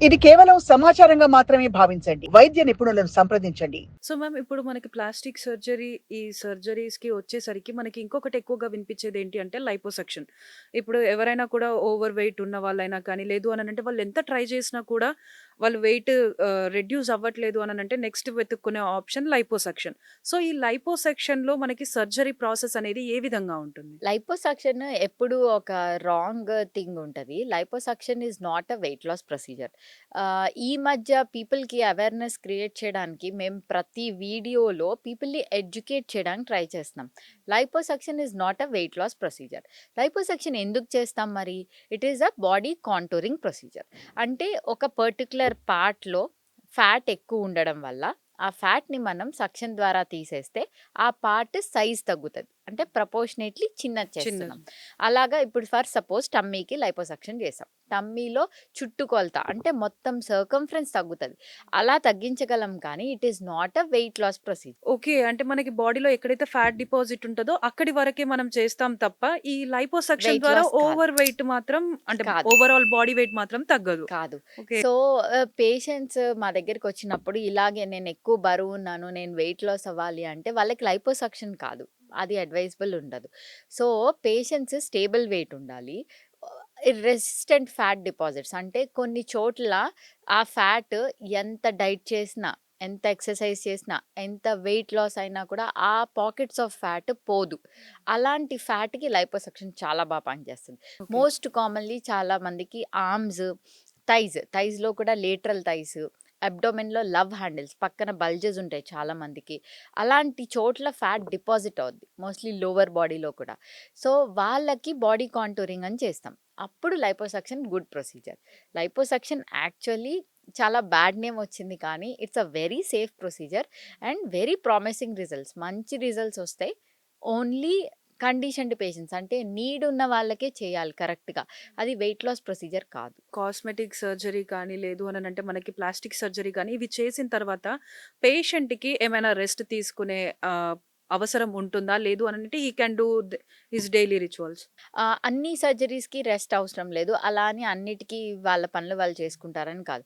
ఇది కేవలం సమాచారంగా మాత్రమే భావించండి. వైద్య నిపుణులను సంప్రదించండి. సో మ్యామ్ ఇప్పుడు మనకి ప్లాస్టిక్ సర్జరీ ఈ సర్జరీస్‌కి వచ్చేసరికి మనకి ఇంకొకటి ఎక్కువగా వినిపించేది ఏంటి అంటే లైపోసక్షన్. ఇప్పుడు ఎవరైనా కూడా ఓవర్ వెయిట్ ఉన్న వాళ్ళైనా కానీ, లేదు అనంటే వాళ్ళు ఎంత ట్రై చేసినా కూడా వాళ్ళు వెయిట్ రెడ్యూస్ అవ్వట్లేదు అనంటే నెక్స్ట్ వెతుక్కునే ఆప్షన్ లైపోసక్షన్. సో ఈ లైపోసక్షన్‌లో మనకి సర్జరీ ప్రాసెస్ అనేది ఏ విధంగా ఉంటుంది? లైపోసక్షన్ ఎప్పుడు ఒక రాంగ్ థింగ్ ఉంటది. Liposuction is not a weight loss procedure. ఈ మధ్య పీపుల్‌కి అవేర్‌నెస్ క్రియేట్ చేయడానికి మేము ప్రతి వీడియోలో పీపుల్‌ని ఎడ్యుకేట్ చేయడానికి ట్రై చేస్తున్నాం. Liposuction is not a weight loss procedure. Liposuction ఎందుకు చేస్తాం మరి? It is a body contouring procedure. అంటే ఒక పర్టిక్యులర్ పార్ట్‌లో ఫ్యాట్ ఎక్కువ ఉండడం వల్ల ఆ ఫ్యాట్‌ని మనం సక్షన్ ద్వారా తీసేస్తే ఆ పార్ట్ సైజ్ తగ్గుతది. అంటే ప్రపోర్షనేట్‌లీ చిన్నది చేస్తున్నాం. చిన్నది. అలాగా ఇప్పుడు ఫర్ సపోజ్ టమ్మీకి లైపోసక్షన్ చేసాం. టమ్మీలో చుట్టుకొలత అంటే మొత్తం సర్కంఫరెన్స్ తగ్గుతది. అలా తగ్గించగలం కానీ it is not a weight loss procedure. Okay. అంటే మనకి బాడీలో ఎక్కడైతే ఫ్యాట్ డిపాజిట్ ఉంటదో అక్కడి వరకే మనం చేస్తాం తప్ప, ఈ లైపోసక్షన్ వెయిట్ ద్వారా లాస్ కాదు. ఓవర్ వెయిట్ మాత్రం అంటే కాదు. ఓవరాల్ బాడీ వెయిట్ మాత్రం తగ్గదు. కాదు. ఓకే. సో, పేషెంట్స్ మా దగ్గరికొచ్చినప్పుడు ఇలాగే నేను ఎక్కువ బరువున్నాను, నేను వెయిట్ లాస్ అవ్వాలి అంటే వాళ్ళకి లైపోసక్షన్ కాదు. అది అడ్వైజబుల్ ఉండదు. సో, పేషెంట్స్ స్టేబుల్ వెయిట్ ఉండాలి. రెసిస్టెంట్ ఫ్యాట్ డిపాజిట్స్ అంటే కొన్ని చోట్ల ఆ ఫ్యాట్ ఎంత డైట్ చేసినా, ఎంత ఎక్సర్సైజ్ చేసినా, ఎంత వెయిట్ లాస్ అయినా కూడా ఆ పాకెట్స్ ఆఫ్ ఫ్యాట్ పోదు. అలాంటి ఫ్యాట్‌కి లైపోసక్షన్ చాలా పనిచేస్తుంది. ఓకే. మోస్ట్ కామన్‌లీ చాలా మందికి ఆర్మ్స్, థైస్‌లో కూడా లేటరల్ థైస్, అబ్డోమెన్‌లో లవ్ హ్యాండిల్స్ పక్కన బల్జెస్ ఉంటాయి చాలా మందికి. అలాంటి చోట్ల ఫ్యాట్ డిపాజిట్ అవుద్ది. మోస్ట్‌లీ లోవర్ బాడీలో కూడా. సో, వాళ్ళకి బాడీ కాంటూరింగ్ అని చేస్తాం. అప్పుడు liposuction good procedure. Liposuction actually చాలా బ్యాడ్ నేమ్ వచ్చింది కానీ it's a very safe procedure and very promising results. మంచి రిజల్ట్స్ వస్తాయి. ఓన్లీ కండిషన్డ్ పేషెంట్స్ అంటే నీడ్ ఉన్న వాళ్ళకే చేయాలి కరెక్ట్‌గా. అది వెయిట్ లాస్ ప్రొసీజర్ కాదు. కాస్మెటిక్ సర్జరీ కానీ, లేదు అనంటే మనకి ప్లాస్టిక్ సర్జరీ కానీ, ఇవి చేసిన తర్వాత పేషెంట్‌కి ఏమైనా రెస్ట్ తీసుకునే అవసరం ఉంటుందా? లేదు అనంటే he can do his daily rituals. అన్ని సర్జరీస్‌కి రెస్ట్ అవసరం లేదు. అలా అని అన్నిటికి వాళ్ళ పనులు వాళ్ళు చేసుకుంటారని కాదు.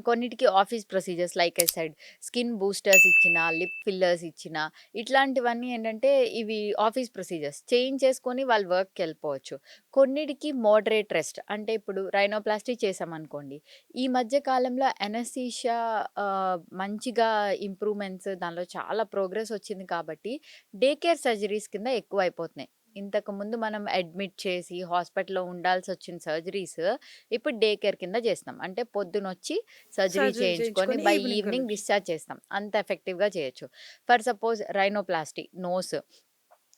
కొన్నిటికి office procedures like I said skin boosters ఇచ్చినా, లిప్ ఫిల్లర్స్ ఇచ్చినా ఇట్లాంటివన్నీ ఏంటంటే ఇవి ఆఫీస్ ప్రొసీజర్స్. చేయించేసుకొని వాళ్ళు వర్క్‌కెళ్ళిపోవచ్చు. కొన్నిటికి మోడరేట్ రెస్ట్ అంటే ఇప్పుడు రైనోప్లాస్టీ చేశామనుకోండి. ఈ మధ్య కాలంలో అనస్థీషియా మంచిగా ఇంప్రూవ్‌మెంట్స్ దానిలో చాలా ప్రోగ్రెస్ వచ్చింది కాబట్టి డే కేర్ సర్జరీస్ కింద ఎక్కువైపోతున్నాయి. ఇంతకుముందు మనం అడ్మిట్ చేసి హాస్పిటల్‌లో ఉండాల్సొచ్చిన సర్జరీస్ ఇప్పుడు డే కేర్ కింద చేస్తున్నాం. అంటే పొద్దునొచ్చి సర్జరీ సర్జరీ చేయించుకొని చేయించుకొని బై ఈవినింగ్ ఈవినింగ్ కలొచ్చు. డిశ్చార్జ్ చేస్తాం. అంత ఎఫెక్టివ్‌గా చేయొచ్చు. ఫర్ సపోజ్ రైనోప్లాస్టీ, నోస్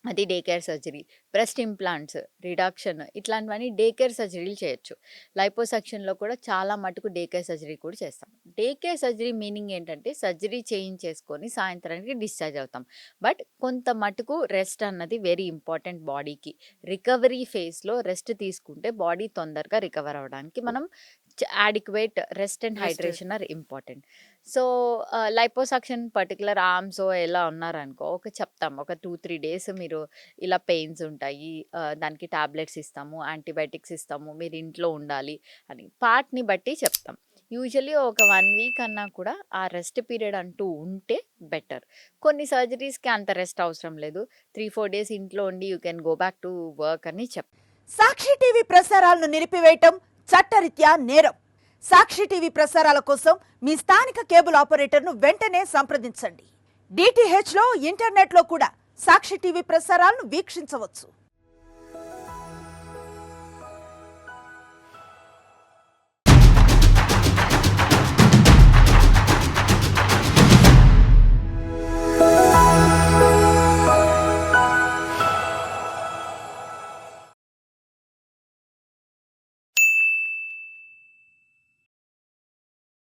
అది day care surgery. Breast implants, reduction ఇట్లాంటివన్నీ డే కేర్ సర్జరీలు చేయొచ్చు. లైపోసక్షన్‌లో కూడా చాలా మటుకు డే కేర్ సర్జరీ కూడా చేస్తాం. డే కేర్ సర్జరీ మీనింగ్ ఏంటంటే సర్జరీ చేయించేసుకొని సాయంత్రానికి డిశ్చార్జ్ అవుతాం. బట్ కొంత మటుకు రెస్ట్ అన్నది వెరీ ఇంపార్టెంట్ బాడీకి. రికవరీ ఫేజ్‌లో రెస్ట్ తీసుకుంటే బాడీ తొందరగా రికవర్ అవ్వడానికి మనం adequate rest and rest. Hydration are important. So, liposuction particular ఆర్మ్సో ఎలా ఉన్నారనుకో చెప్తాం. ఒక 2, 3 డేస్ మీరు ఇలా పెయిన్స్ ఉంటాయి. దానికి టాబ్లెట్స్ ఇస్తాము, యాంటీబయాటిక్స్ ఇస్తాము. మీరు ఇంట్లో ఉండాలి అని పార్ట్‌ని బట్టి చెప్తాం. యూజువల్లీ ఒక 1 వీక్ అన్నా కూడా ఆ రెస్ట్ పీరియడ్ అంటూ ఉంటే బెటర్. కొన్ని సర్జరీస్‌కి అంత రెస్ట్ అవసరం లేదు. 3, 4 డేస్ ఇంట్లో ఉండి you can go back to work అని సాక్షి టీవీ ప్రసారాలను నిలిపివేయటం చట్టరీత్యా నేరం. సాక్షి టీవీ ప్రసారాల కోసం మీ స్థానిక కేబుల్ ఆపరేటర్ను వెంటనే సంప్రదించండి. డిటిహెచ్లో ఇంటర్నెట్లో కూడా సాక్షి టీవీ ప్రసారాలను వీక్షించవచ్చు.